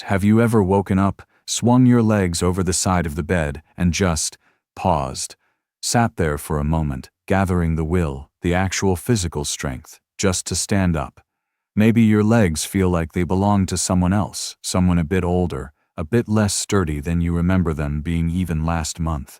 Have you ever woken up, swung your legs over the side of the bed, and just paused? Sat there for a moment, gathering the will, the actual physical strength, just to stand up. Maybe your legs feel like they belong to someone else, someone a bit older, a bit less sturdy than you remember them being even last month.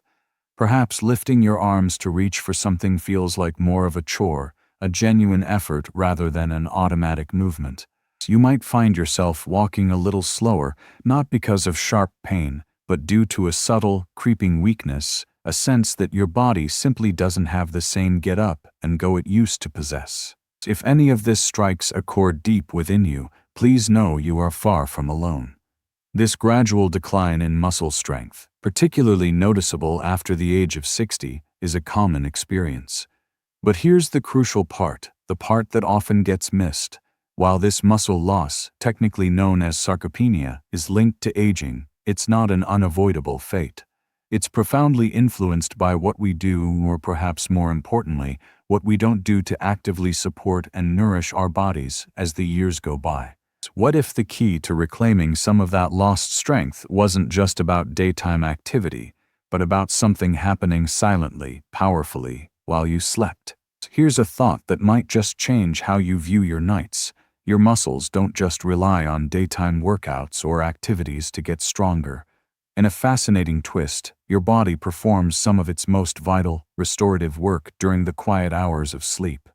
Perhaps lifting your arms to reach for something feels like more of a chore, a genuine effort rather than an automatic movement. You might find yourself walking a little slower, not because of sharp pain, but due to a subtle, creeping weakness, a sense that your body simply doesn't have the same get up and go it used to possess. If any of this strikes a chord deep within you, please know you are far from alone. This gradual decline in muscle strength, particularly noticeable after the age of 60, is a common experience. But here's the crucial part, the part that often gets missed. While this muscle loss, technically known as sarcopenia, is linked to aging, it's not an unavoidable fate. It's profoundly influenced by what we do, or perhaps more importantly, what we don't do to actively support and nourish our bodies as the years go by. What if the key to reclaiming some of that lost strength wasn't just about daytime activity, but about something happening silently, powerfully, while you slept? Here's a thought that might just change how you view your nights. Your muscles don't just rely on daytime workouts or activities to get stronger. In a fascinating twist, your body performs some of its most vital, restorative work during the quiet hours of sleep.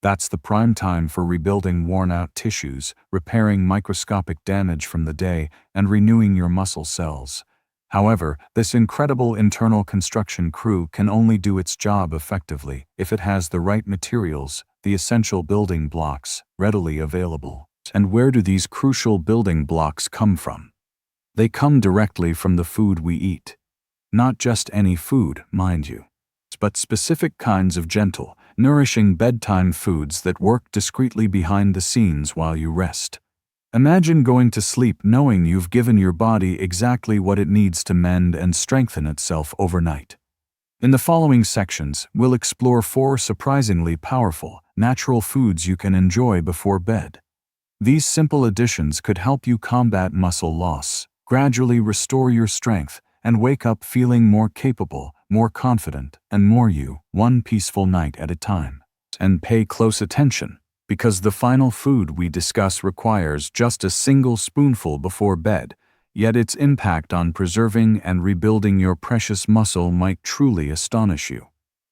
That's the prime time for rebuilding worn-out tissues, repairing microscopic damage from the day, and renewing your muscle cells. However, this incredible internal construction crew can only do its job effectively if it has the right materials, the essential building blocks, readily available. And where do these crucial building blocks come from? They come directly from the food we eat. Not just any food, mind you, but specific kinds of gentle, nourishing bedtime foods that work discreetly behind the scenes while you rest. Imagine going to sleep knowing you've given your body exactly what it needs to mend and strengthen itself overnight. In the following sections, we'll explore 4 surprisingly powerful, natural foods you can enjoy before bed. These simple additions could help you combat muscle loss, gradually restore your strength, and wake up feeling more capable, more confident, and more you, one peaceful night at a time. And pay close attention, because the final food we discuss requires just a single spoonful before bed, yet its impact on preserving and rebuilding your precious muscle might truly astonish you.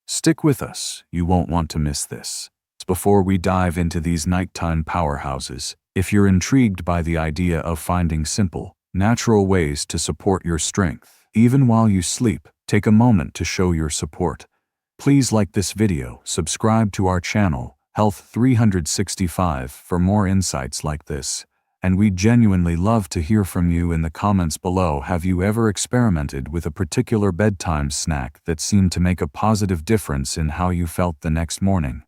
Stick with us, you won't want to miss this. Before we dive into these nighttime powerhouses, if you're intrigued by the idea of finding simple, natural ways to support your strength, even while you sleep, take a moment to show your support. Please like this video, subscribe to our channel, Health 365, for more insights like this. And we'd genuinely love to hear from you in the comments below. Have you ever experimented with a particular bedtime snack that seemed to make a positive difference in how you felt the next morning?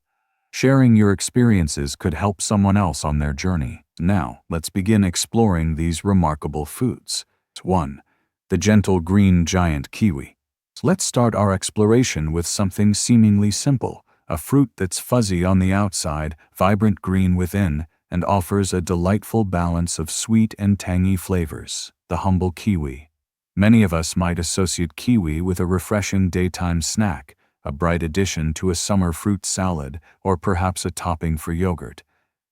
Sharing your experiences could help someone else on their journey. Now, let's begin exploring these remarkable foods. 1. The gentle green giant kiwi. Let's start our exploration with something seemingly simple, a fruit that's fuzzy on the outside, vibrant green within, and offers a delightful balance of sweet and tangy flavors, the humble kiwi. Many of us might associate kiwi with a refreshing daytime snack, a bright addition to a summer fruit salad, or perhaps a topping for yogurt.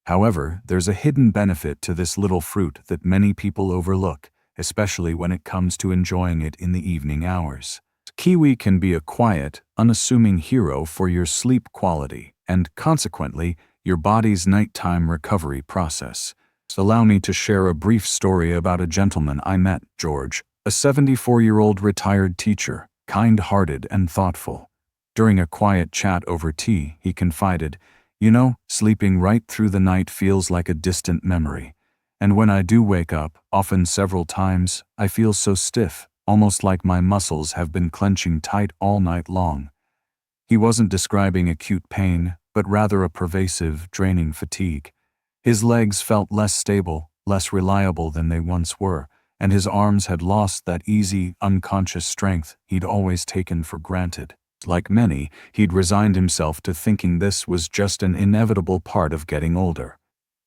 However, there's a hidden benefit to this little fruit that many people overlook, especially when it comes to enjoying it in the evening hours. Kiwi can be a quiet, unassuming hero for your sleep quality and, consequently, your body's nighttime recovery process. Allow me to share a brief story about a gentleman I met, George, a 74-year-old retired teacher, kind-hearted and thoughtful. During a quiet chat over tea, he confided, "You know, sleeping right through the night feels like a distant memory. And when I do wake up, often several times, I feel so stiff, almost like my muscles have been clenching tight all night long." He wasn't describing acute pain, but rather a pervasive, draining fatigue. His legs felt less stable, less reliable than they once were, and his arms had lost that easy, unconscious strength he'd always taken for granted. Like many, he'd resigned himself to thinking this was just an inevitable part of getting older.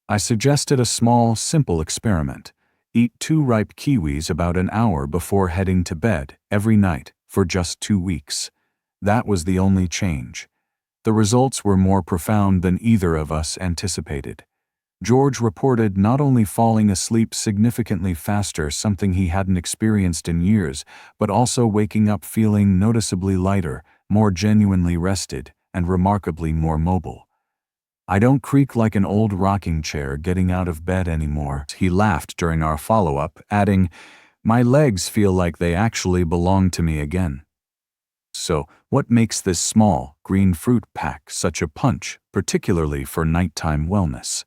I suggested a small, simple experiment. Eat 2 ripe kiwis about an hour before heading to bed every night for just 2 weeks. That was the only change. The results were more profound than either of us anticipated. George reported not only falling asleep significantly faster, something he hadn't experienced in years, but also waking up feeling noticeably lighter, more genuinely rested, and remarkably more mobile. "I don't creak like an old rocking chair getting out of bed anymore," he laughed during our follow-up, adding, "My legs feel like they actually belong to me again." So, what makes this small, green fruit pack such a punch, particularly for nighttime wellness?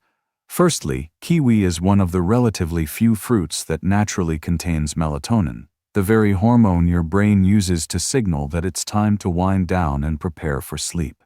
Firstly, kiwi is one of the relatively few fruits that naturally contains melatonin, the very hormone your brain uses to signal that it's time to wind down and prepare for sleep.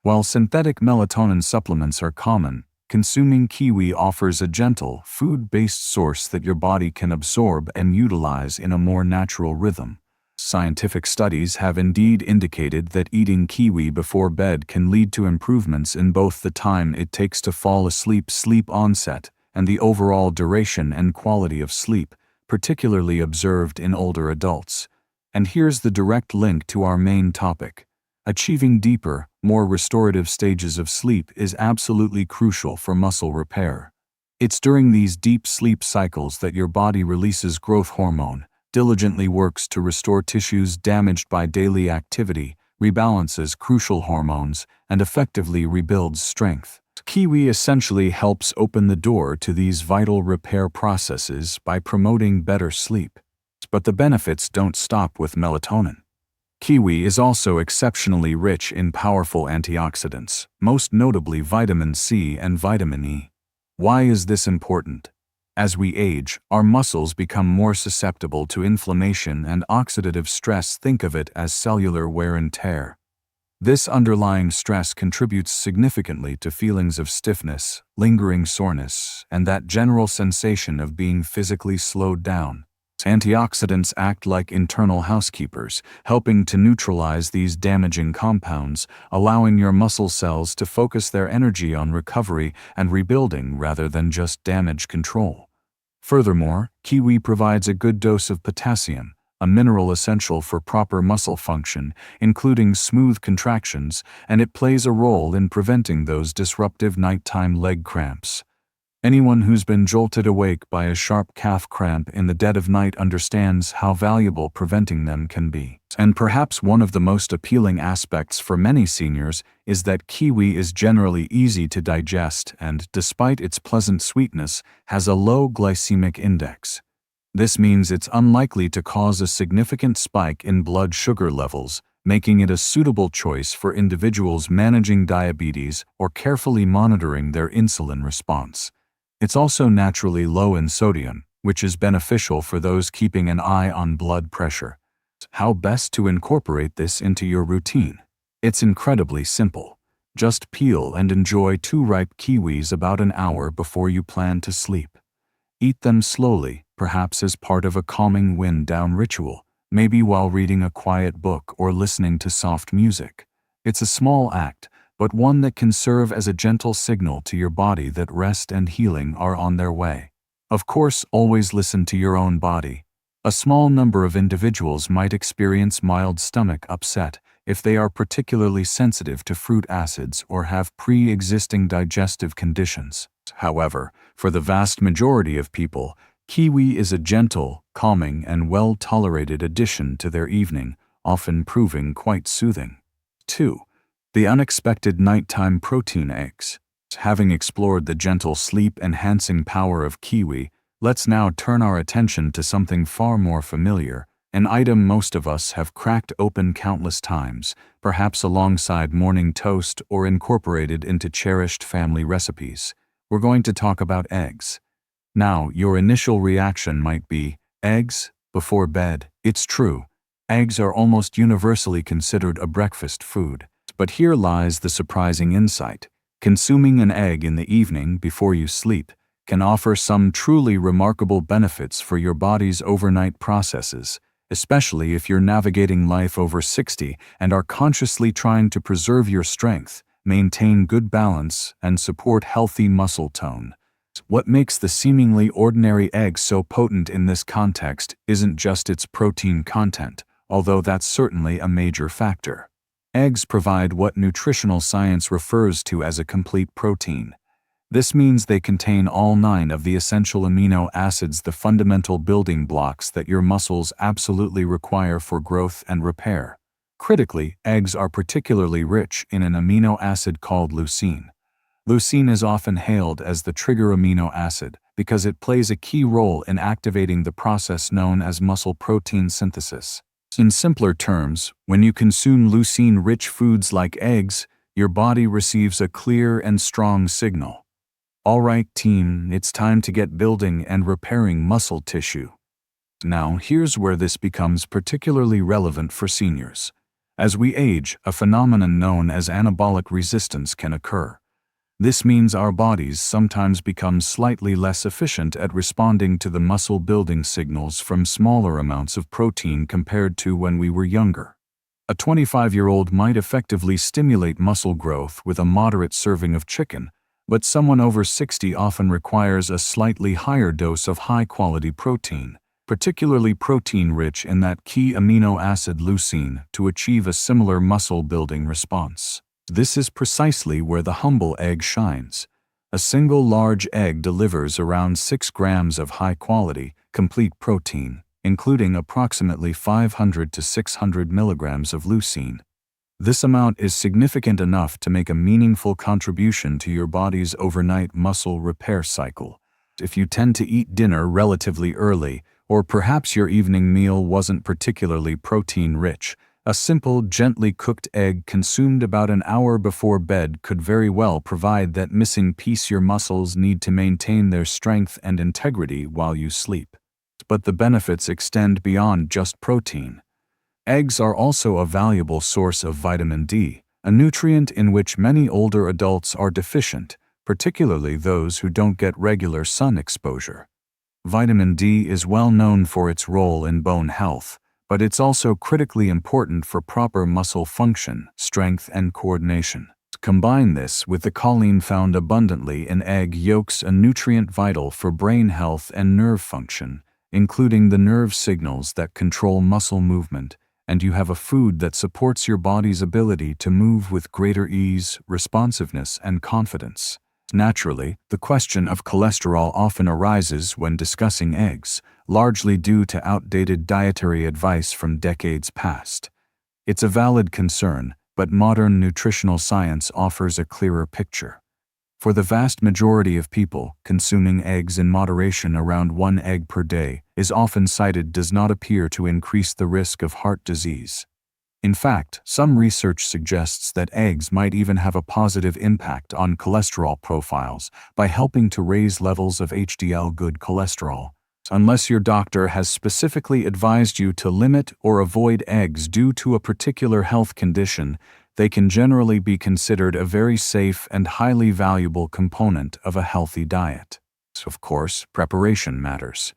While synthetic melatonin supplements are common, consuming kiwi offers a gentle, food-based source that your body can absorb and utilize in a more natural rhythm. Scientific studies have indeed indicated that eating kiwi before bed can lead to improvements in both the time it takes to fall asleep, sleep onset, and the overall duration and quality of sleep, particularly observed in older adults. And here's the direct link to our main topic. Achieving deeper, more restorative stages of sleep is absolutely crucial for muscle repair. It's during these deep sleep cycles that your body releases growth hormone, diligently works to restore tissues damaged by daily activity, rebalances crucial hormones, and effectively rebuilds strength. Kiwi essentially helps open the door to these vital repair processes by promoting better sleep. But the benefits don't stop with melatonin. Kiwi is also exceptionally rich in powerful antioxidants, most notably vitamin C and vitamin E. Why is this important? As we age, our muscles become more susceptible to inflammation and oxidative stress. Think of it as cellular wear and tear. This underlying stress contributes significantly to feelings of stiffness, lingering soreness, and that general sensation of being physically slowed down. Antioxidants act like internal housekeepers, helping to neutralize these damaging compounds, allowing your muscle cells to focus their energy on recovery and rebuilding rather than just damage control. Furthermore, kiwi provides a good dose of potassium, a mineral essential for proper muscle function, including smooth contractions, and it plays a role in preventing those disruptive nighttime leg cramps. Anyone who's been jolted awake by a sharp calf cramp in the dead of night understands how valuable preventing them can be. And perhaps one of the most appealing aspects for many seniors is that kiwi is generally easy to digest and, despite its pleasant sweetness, has a low glycemic index. This means it's unlikely to cause a significant spike in blood sugar levels, making it a suitable choice for individuals managing diabetes or carefully monitoring their insulin response. It's also naturally low in sodium, which is beneficial for those keeping an eye on blood pressure. How best to incorporate this into your routine? It's incredibly simple. Just peel and enjoy 2 ripe kiwis about an hour before you plan to sleep. Eat them slowly, perhaps as part of a calming wind-down ritual, maybe while reading a quiet book or listening to soft music. It's a small act, but one that can serve as a gentle signal to your body that rest and healing are on their way. Of course, always listen to your own body. A small number of individuals might experience mild stomach upset if they are particularly sensitive to fruit acids or have pre-existing digestive conditions. However, for the vast majority of people, kiwi is a gentle, calming, and well-tolerated addition to their evening, often proving quite soothing. 2. The unexpected nighttime protein eggs. Having explored the gentle sleep-enhancing power of kiwi, let's now turn our attention to something far more familiar, an item most of us have cracked open countless times, perhaps alongside morning toast or incorporated into cherished family recipes. We're going to talk about eggs. Now, your initial reaction might be, eggs? Before bed? It's true. Eggs are almost universally considered a breakfast food. But here lies the surprising insight. Consuming an egg in the evening before you sleep can offer some truly remarkable benefits for your body's overnight processes, especially if you're navigating life over 60 and are consciously trying to preserve your strength, maintain good balance, and support healthy muscle tone. What makes the seemingly ordinary egg so potent in this context isn't just its protein content, although that's certainly a major factor. Eggs provide what nutritional science refers to as a complete protein. This means they contain all 9 of the essential amino acids, the fundamental building blocks that your muscles absolutely require for growth and repair. Critically, eggs are particularly rich in an amino acid called leucine. Leucine is often hailed as the trigger amino acid because it plays a key role in activating the process known as muscle protein synthesis. In simpler terms, when you consume leucine-rich foods like eggs, your body receives a clear and strong signal. All right, team, it's time to get building and repairing muscle tissue. Now, here's where this becomes particularly relevant for seniors. As we age, a phenomenon known as anabolic resistance can occur. This means our bodies sometimes become slightly less efficient at responding to the muscle-building signals from smaller amounts of protein compared to when we were younger. A 25-year-old might effectively stimulate muscle growth with a moderate serving of chicken, but someone over 60 often requires a slightly higher dose of high-quality protein, particularly protein-rich in that key amino acid leucine, to achieve a similar muscle-building response. This is precisely where the humble egg shines. A single large egg delivers around 6 grams of high-quality, complete protein, including approximately 500 to 600 milligrams of leucine. This amount is significant enough to make a meaningful contribution to your body's overnight muscle repair cycle. If you tend to eat dinner relatively early, or perhaps your evening meal wasn't particularly protein-rich, a simple, gently cooked egg consumed about an hour before bed could very well provide that missing piece your muscles need to maintain their strength and integrity while you sleep. But the benefits extend beyond just protein. Eggs are also a valuable source of vitamin D, a nutrient in which many older adults are deficient, particularly those who don't get regular sun exposure. Vitamin D is well known for its role in bone health, but it's also critically important for proper muscle function, strength, and coordination. Combine this with the choline found abundantly in egg yolks, a nutrient vital for brain health and nerve function, including the nerve signals that control muscle movement, and you have a food that supports your body's ability to move with greater ease, responsiveness, and confidence. Naturally, the question of cholesterol often arises when discussing eggs, largely due to outdated dietary advice from decades past. It's a valid concern, but modern nutritional science offers a clearer picture. For the vast majority of people, consuming eggs in moderation, around 1 egg per day, is often cited does not appear to increase the risk of heart disease. In fact, some research suggests that eggs might even have a positive impact on cholesterol profiles by helping to raise levels of HDL good cholesterol. Unless your doctor has specifically advised you to limit or avoid eggs due to a particular health condition, they can generally be considered a very safe and highly valuable component of a healthy diet. Of course, preparation matters.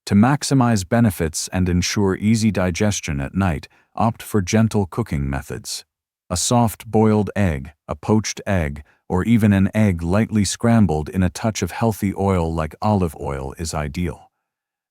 To maximize benefits and ensure easy digestion at night, opt for gentle cooking methods. A soft boiled egg, a poached egg, or even an egg lightly scrambled in a touch of healthy oil like olive oil is ideal.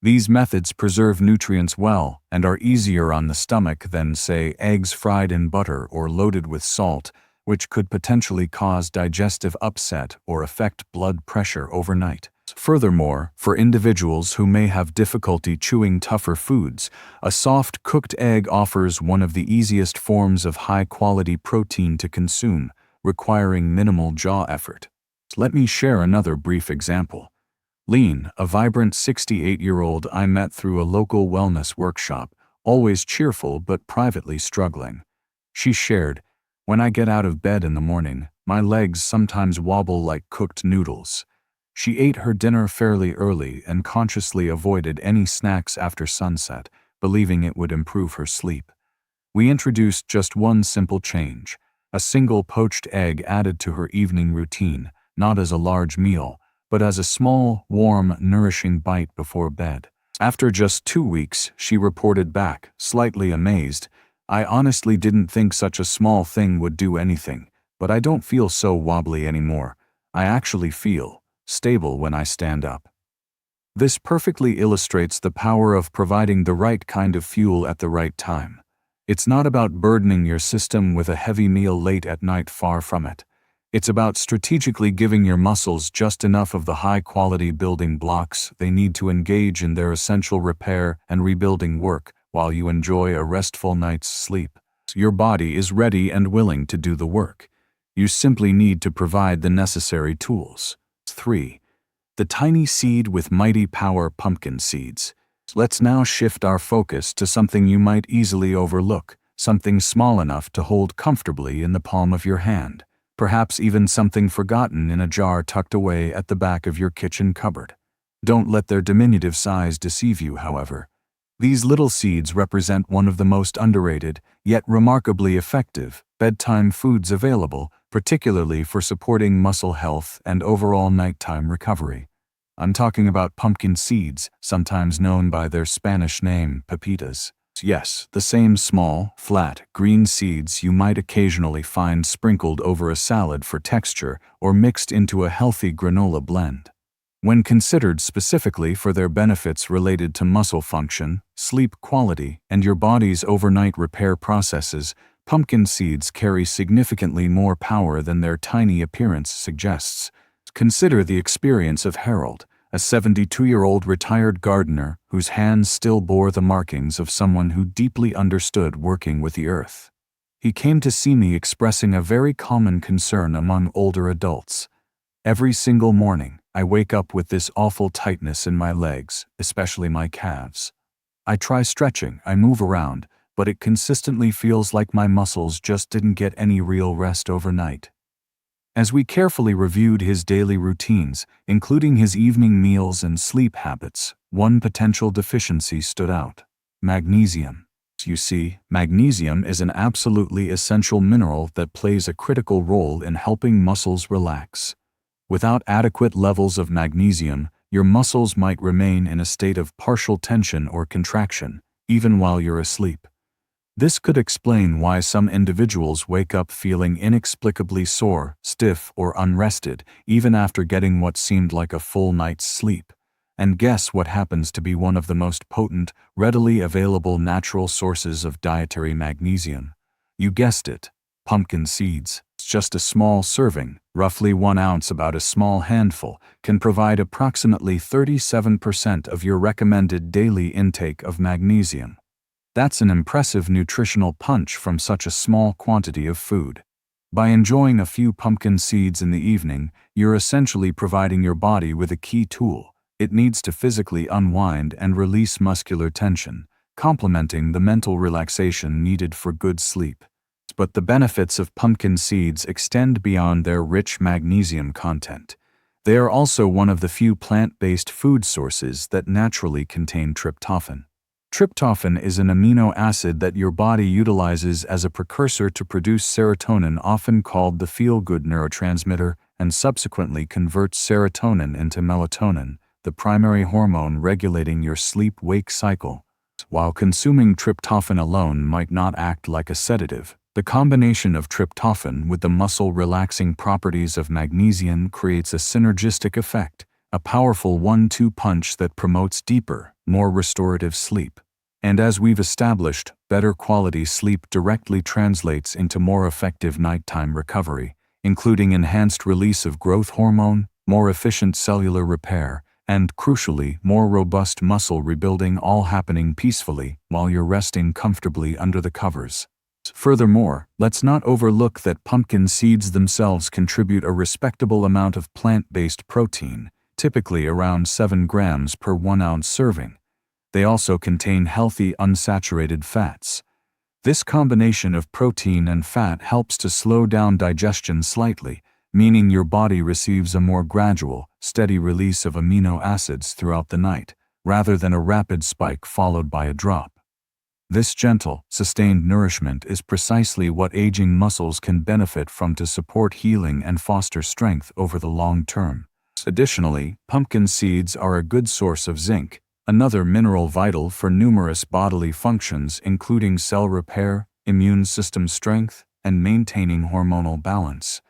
These methods preserve nutrients well and are easier on the stomach than, say, eggs fried in butter or loaded with salt, which could potentially cause digestive upset or affect blood pressure overnight. Furthermore, for individuals who may have difficulty chewing tougher foods, a soft cooked egg offers one of the easiest forms of high-quality protein to consume, requiring minimal jaw effort. Let me share another brief example. Lean, a vibrant 68-year-old I met through a local wellness workshop, always cheerful but privately struggling. She shared, "When I get out of bed in the morning, my legs sometimes wobble like cooked noodles." She ate her dinner fairly early and consciously avoided any snacks after sunset, believing it would improve her sleep. We introduced just one simple change: a single poached egg added to her evening routine, not as a large meal, but as a small, warm, nourishing bite before bed. After just 2 weeks, she reported back, slightly amazed, "I honestly didn't think such a small thing would do anything, but I don't feel so wobbly anymore. I actually feel stable when I stand up. This perfectly illustrates the power of providing the right kind of fuel at the right time. It's not about burdening your system with a heavy meal late at night, far from it. It's about strategically giving your muscles just enough of the high-quality building blocks they need to engage in their essential repair and rebuilding work while you enjoy a restful night's sleep. Your body is ready and willing to do the work. You simply need to provide the necessary tools. 3. The tiny seed with mighty power: pumpkin seeds. Let's now shift our focus to something you might easily overlook, something small enough to hold comfortably in the palm of your hand. Perhaps even something forgotten in a jar tucked away at the back of your kitchen cupboard. Don't let their diminutive size deceive you, however. These little seeds represent one of the most underrated, yet remarkably effective, bedtime foods available, particularly for supporting muscle health and overall nighttime recovery. I'm talking about pumpkin seeds, sometimes known by their Spanish name, pepitas. Yes, the same small, flat, green seeds you might occasionally find sprinkled over a salad for texture or mixed into a healthy granola blend. When considered specifically for their benefits related to muscle function, sleep quality, and your body's overnight repair processes, pumpkin seeds carry significantly more power than their tiny appearance suggests. Consider the experience of Harold, a 72-year-old retired gardener whose hands still bore the markings of someone who deeply understood working with the earth. He came to see me expressing a very common concern among older adults. Every single morning, I wake up with this awful tightness in my legs, especially my calves. I try stretching, I move around, but it consistently feels like my muscles just didn't get any real rest overnight. As we carefully reviewed his daily routines, including his evening meals and sleep habits, one potential deficiency stood out: magnesium. You see, magnesium is an absolutely essential mineral that plays a critical role in helping muscles relax. Without adequate levels of magnesium, your muscles might remain in a state of partial tension or contraction, even while you're asleep. This could explain why some individuals wake up feeling inexplicably sore, stiff, or unrested, even after getting what seemed like a full night's sleep. And guess what happens to be one of the most potent, readily available natural sources of dietary magnesium? You guessed it, pumpkin seeds. Just a small serving, roughly 1 ounce, about a small handful, can provide approximately 37% of your recommended daily intake of magnesium. That's an impressive nutritional punch from such a small quantity of food. By enjoying a few pumpkin seeds in the evening, you're essentially providing your body with a key tool it needs to physically unwind and release muscular tension, complementing the mental relaxation needed for good sleep. But the benefits of pumpkin seeds extend beyond their rich magnesium content. They are also one of the few plant-based food sources that naturally contain tryptophan. Tryptophan is an amino acid that your body utilizes as a precursor to produce serotonin, often called the feel-good neurotransmitter, and subsequently converts serotonin into melatonin, the primary hormone regulating your sleep-wake cycle. While consuming tryptophan alone might not act like a sedative, the combination of tryptophan with the muscle-relaxing properties of magnesium creates a synergistic effect, a powerful 1-2 punch that promotes deeper, more restorative sleep. And as we've established, better quality sleep directly translates into more effective nighttime recovery, including enhanced release of growth hormone, more efficient cellular repair, and, crucially, more robust muscle rebuilding, all happening peacefully while you're resting comfortably under the covers. Furthermore, let's not overlook that pumpkin seeds themselves contribute a respectable amount of plant-based protein, typically around 7 grams per 1 ounce serving. They also contain healthy unsaturated fats. This combination of protein and fat helps to slow down digestion slightly, meaning your body receives a more gradual, steady release of amino acids throughout the night, rather than a rapid spike followed by a drop. This gentle, sustained nourishment is precisely what aging muscles can benefit from to support healing and foster strength over the long term. Additionally, pumpkin seeds are a good source of zinc, another mineral vital for numerous bodily functions including cell repair, immune system strength, and maintaining hormonal balance.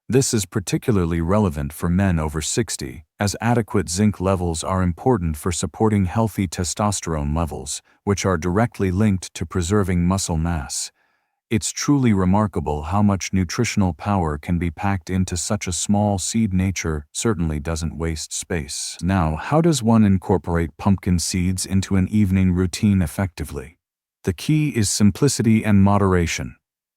This is particularly relevant for men over 60, as adequate zinc levels are important for supporting healthy testosterone levels, which are directly linked to preserving muscle mass. It's truly remarkable how much nutritional power can be packed into such a small seed. Nature certainly doesn't waste space. Now, how does one incorporate pumpkin seeds into an evening routine effectively? The key is simplicity and moderation.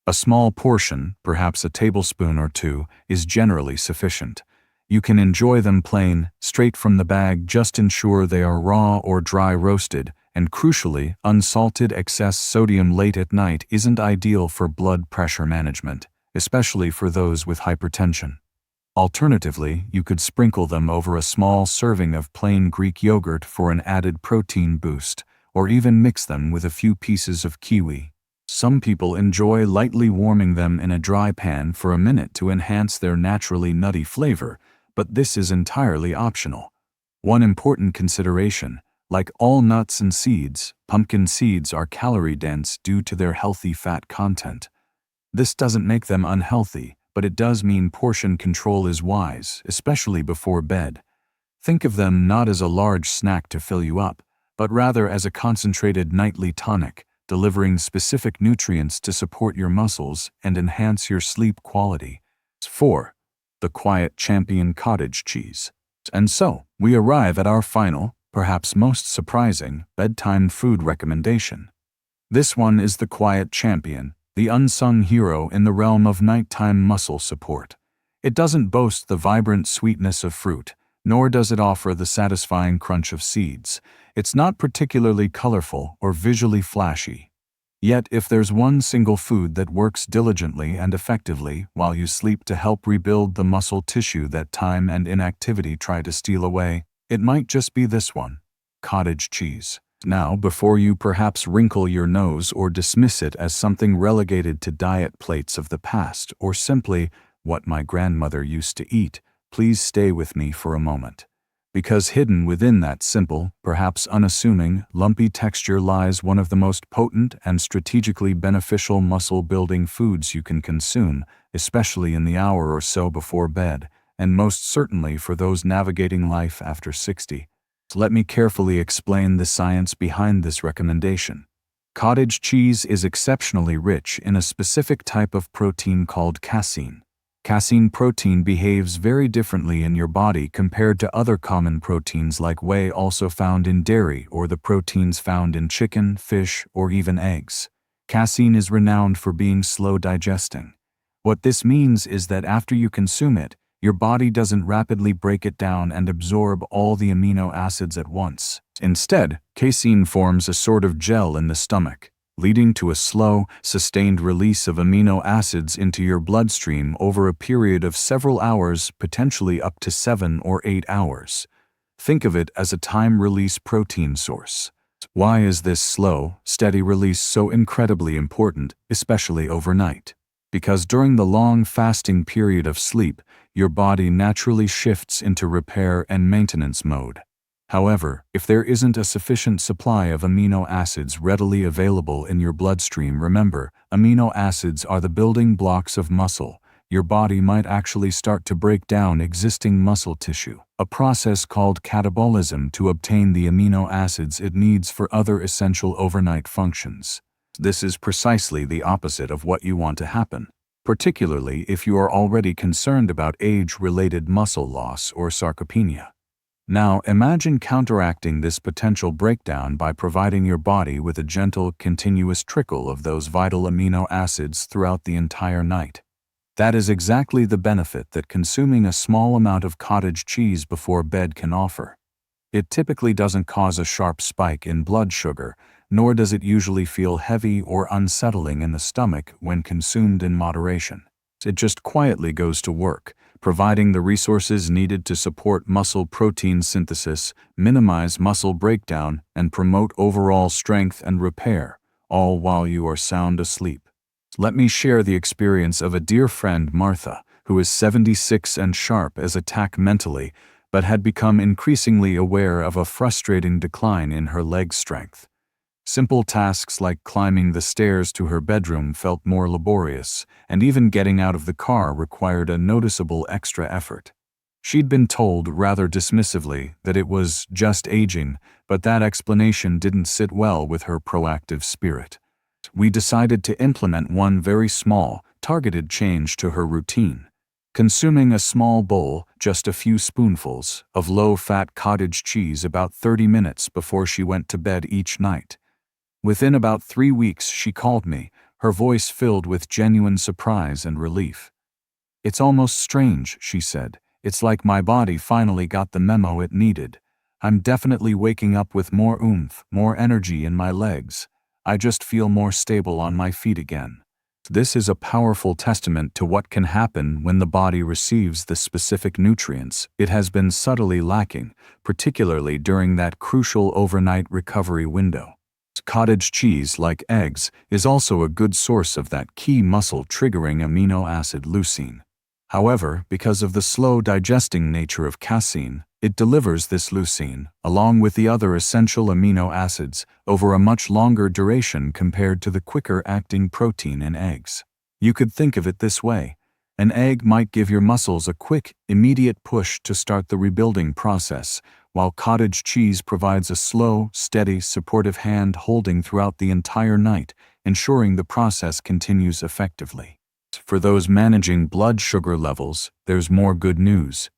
A small portion, perhaps a tablespoon or two, is generally sufficient. You can enjoy them plain, straight from the bag. Just ensure they are raw or dry roasted, and crucially, unsalted. Excess sodium late at night isn't ideal for blood pressure management, especially for those with hypertension. Alternatively, you could sprinkle them over a small serving of plain Greek yogurt for an added protein boost, or even mix them with a few pieces of kiwi. Some people enjoy lightly warming them in a dry pan for a minute to enhance their naturally nutty flavor, but this is entirely optional. One important consideration: like all nuts and seeds, pumpkin seeds are calorie-dense due to their healthy fat content. This doesn't make them unhealthy, but it does mean portion control is wise, especially before bed. Think of them not as a large snack to fill you up, but rather as a concentrated nightly tonic, delivering specific nutrients to support your muscles and enhance your sleep quality. 4. The quiet champion: cottage cheese. And so, we arrive at our final, perhaps most surprising, bedtime food recommendation. This one is the quiet champion, the unsung hero in the realm of nighttime muscle support. It doesn't boast the vibrant sweetness of fruit, nor does it offer the satisfying crunch of seeds. It's not particularly colorful or visually flashy. Yet, if there's one single food that works diligently and effectively while you sleep to help rebuild the muscle tissue that time and inactivity try to steal away, it might just be this one: cottage cheese. Now, before you perhaps wrinkle your nose or dismiss it as something relegated to diet plates of the past, or simply what my grandmother used to eat, please stay with me for a moment. Because hidden within that simple, perhaps unassuming, lumpy texture lies one of the most potent and strategically beneficial muscle-building foods you can consume, especially in the hour or so before bed, and most certainly for those navigating life after 60. Let me carefully explain the science behind this recommendation. Cottage cheese is exceptionally rich in a specific type of protein called casein. Casein protein behaves very differently in your body compared to other common proteins like whey, also found in dairy, or the proteins found in chicken, fish, or even eggs. Casein is renowned for being slow digesting. What this means is that after you consume it, your body doesn't rapidly break it down and absorb all the amino acids at once. Instead, casein forms a sort of gel in the stomach, leading to a slow, sustained release of amino acids into your bloodstream over a period of several hours, potentially up to 7 or 8 hours. Think of it as a time-release protein source. Why is this slow, steady release so incredibly important, especially overnight? Because during the long fasting period of sleep, your body naturally shifts into repair and maintenance mode. However, if there isn't a sufficient supply of amino acids readily available in your bloodstream, remember, amino acids are the building blocks of muscle. Your body might actually start to break down existing muscle tissue, a process called catabolism, to obtain the amino acids it needs for other essential overnight functions. This is precisely the opposite of what you want to happen, particularly if you are already concerned about age-related muscle loss or sarcopenia. Now, imagine counteracting this potential breakdown by providing your body with a gentle, continuous trickle of those vital amino acids throughout the entire night. That is exactly the benefit that consuming a small amount of cottage cheese before bed can offer. It typically doesn't cause a sharp spike in blood sugar, nor does it usually feel heavy or unsettling in the stomach when consumed in moderation. It just quietly goes to work, providing the resources needed to support muscle protein synthesis, minimize muscle breakdown, and promote overall strength and repair, all while you are sound asleep. Let me share the experience of a dear friend, Martha, who is 76 and sharp as a tack mentally, but had become increasingly aware of a frustrating decline in her leg strength. Simple tasks like climbing the stairs to her bedroom felt more laborious, and even getting out of the car required a noticeable extra effort. She'd been told rather dismissively that it was just aging, but that explanation didn't sit well with her proactive spirit. We decided to implement one very small, targeted change to her routine. Consuming a small bowl, just a few spoonfuls, of low-fat cottage cheese about 30 minutes before she went to bed each night. Within about 3 weeks she called me, her voice filled with genuine surprise and relief. "It's almost strange," she said. "It's like my body finally got the memo it needed. I'm definitely waking up with more oomph, more energy in my legs. I just feel more stable on my feet again." This is a powerful testament to what can happen when the body receives the specific nutrients it has been subtly lacking, particularly during that crucial overnight recovery window. Cottage cheese, like eggs, is also a good source of that key muscle-triggering amino acid leucine. However, because of the slow digesting nature of casein, it delivers this leucine, along with the other essential amino acids, over a much longer duration compared to the quicker-acting protein in eggs. You could think of it this way. An egg might give your muscles a quick, immediate push to start the rebuilding process, while cottage cheese provides a slow, steady, supportive hand holding throughout the entire night, ensuring the process continues effectively. For those managing blood sugar levels, there's more good news.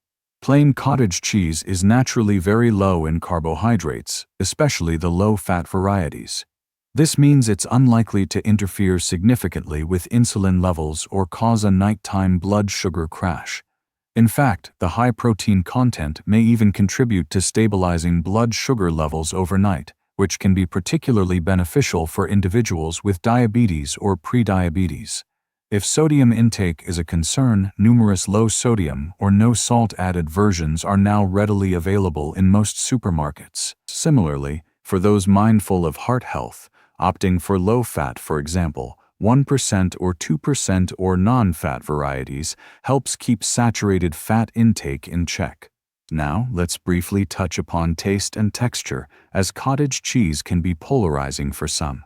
Plain cottage cheese is naturally very low in carbohydrates, especially the low-fat varieties. This means it's unlikely to interfere significantly with insulin levels or cause a nighttime blood sugar crash. In fact, the high protein content may even contribute to stabilizing blood sugar levels overnight, which can be particularly beneficial for individuals with diabetes or prediabetes. If sodium intake is a concern, numerous low-sodium or no-salt-added versions are now readily available in most supermarkets. Similarly, for those mindful of heart health, opting for low-fat, for example, 1% or 2% or non-fat varieties helps keep saturated fat intake in check. Now, let's briefly touch upon taste and texture, as cottage cheese can be polarizing for some.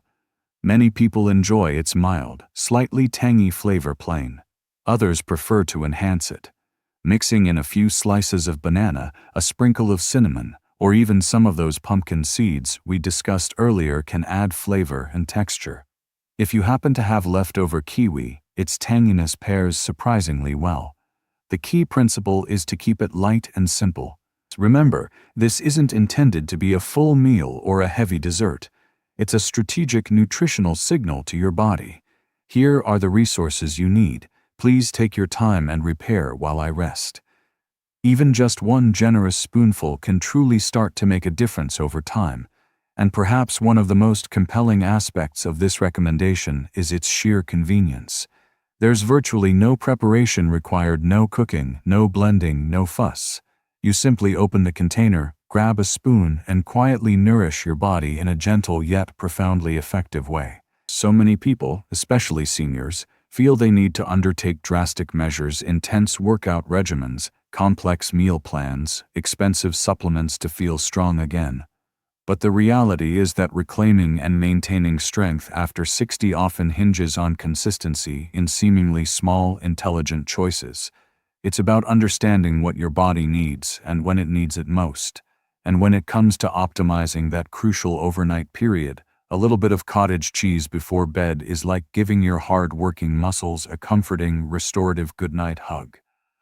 Many people enjoy its mild, slightly tangy flavor plain. Others prefer to enhance it. Mixing in a few slices of banana, a sprinkle of cinnamon, or even some of those pumpkin seeds we discussed earlier can add flavor and texture. If you happen to have leftover kiwi, its tanginess pairs surprisingly well. The key principle is to keep it light and simple. Remember, this isn't intended to be a full meal or a heavy dessert. It's a strategic nutritional signal to your body. Here are the resources you need. Please take your time and repair while I rest. Even just one generous spoonful can truly start to make a difference over time. And perhaps one of the most compelling aspects of this recommendation is its sheer convenience. There's virtually no preparation required, no cooking, no blending, no fuss. You simply open the container, grab a spoon, and quietly nourish your body in a gentle yet profoundly effective way. So many people, especially seniors, feel they need to undertake drastic measures, intense workout regimens, complex meal plans, expensive supplements to feel strong again. But the reality is that reclaiming and maintaining strength after 60 often hinges on consistency in seemingly small, intelligent choices. It's about understanding what your body needs and when it needs it most. And when it comes to optimizing that crucial overnight period, a little bit of cottage cheese before bed is like giving your hard-working muscles a comforting, restorative goodnight hug.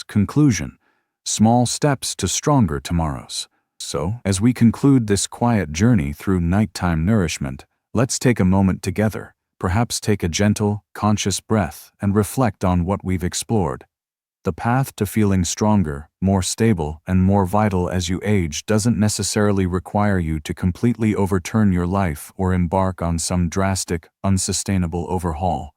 Conclusion: small steps to stronger tomorrows. So, as we conclude this quiet journey through nighttime nourishment, let's take a moment together, perhaps take a gentle, conscious breath and reflect on what we've explored. The path to feeling stronger, more stable, and more vital as you age doesn't necessarily require you to completely overturn your life or embark on some drastic, unsustainable overhaul.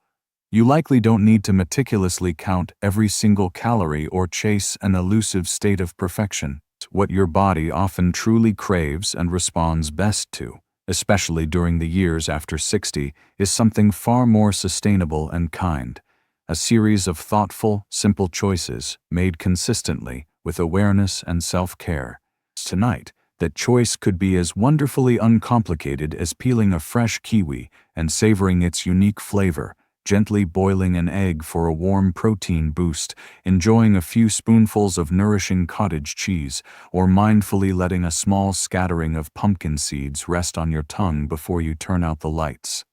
You likely don't need to meticulously count every single calorie or chase an elusive state of perfection. What your body often truly craves and responds best to, especially during the years after 60, is something far more sustainable and kind. A series of thoughtful, simple choices made consistently with awareness and self-care. Tonight, that choice could be as wonderfully uncomplicated as peeling a fresh kiwi and savoring its unique flavor, gently boiling an egg for a warm protein boost, enjoying a few spoonfuls of nourishing cottage cheese, or mindfully letting a small scattering of pumpkin seeds rest on your tongue before you turn out the lights.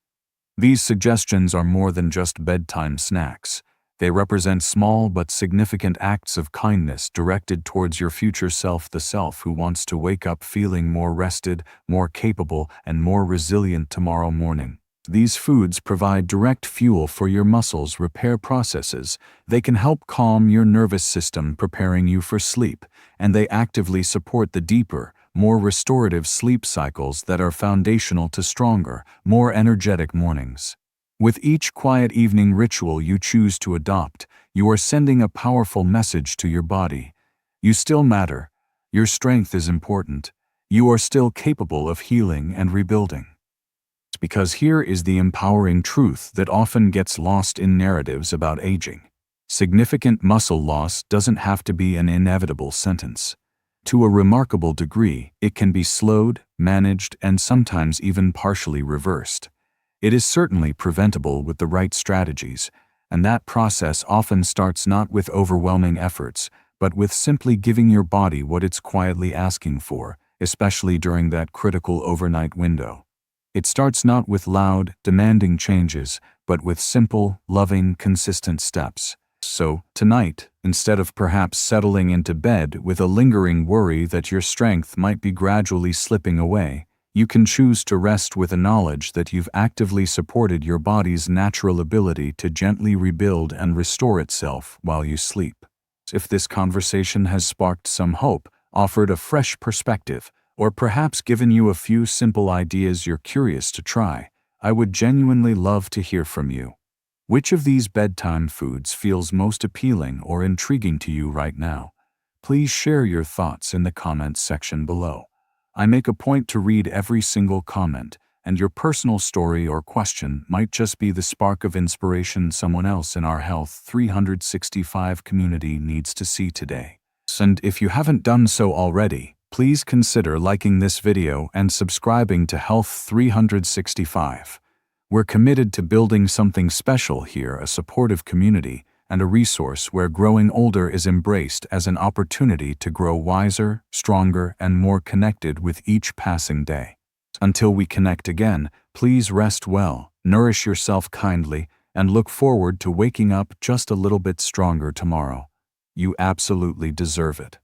These suggestions are more than just bedtime snacks. They represent small but significant acts of kindness directed towards your future self, the self who wants to wake up feeling more rested, more capable, and more resilient tomorrow morning. These foods provide direct fuel for your muscles' repair processes. They can help calm your nervous system, preparing you for sleep, and they actively support the deeper, more restorative sleep cycles that are foundational to stronger, more energetic mornings. With each quiet evening ritual you choose to adopt, you are sending a powerful message to your body. You still matter. Your strength is important. You are still capable of healing and rebuilding. Because here is the empowering truth that often gets lost in narratives about aging. Significant muscle loss doesn't have to be an inevitable sentence. To a remarkable degree, it can be slowed, managed, and sometimes even partially reversed. It is certainly preventable with the right strategies, and that process often starts not with overwhelming efforts, but with simply giving your body what it's quietly asking for, especially during that critical overnight window. It starts not with loud, demanding changes, but with simple, loving, consistent steps. So, tonight, instead of perhaps settling into bed with a lingering worry that your strength might be gradually slipping away, you can choose to rest with the knowledge that you've actively supported your body's natural ability to gently rebuild and restore itself while you sleep. If this conversation has sparked some hope, offered a fresh perspective, or perhaps given you a few simple ideas you're curious to try, I would genuinely love to hear from you. Which of these bedtime foods feels most appealing or intriguing to you right now? Please share your thoughts in the comments section below. I make a point to read every single comment, and your personal story or question might just be the spark of inspiration someone else in our Health 365 community needs to see today. And if you haven't done so already, please consider liking this video and subscribing to Health 365. We're committed to building something special here, a supportive community and a resource where growing older is embraced as an opportunity to grow wiser, stronger, and more connected with each passing day. Until we connect again, please rest well, nourish yourself kindly, and look forward to waking up just a little bit stronger tomorrow. You absolutely deserve it.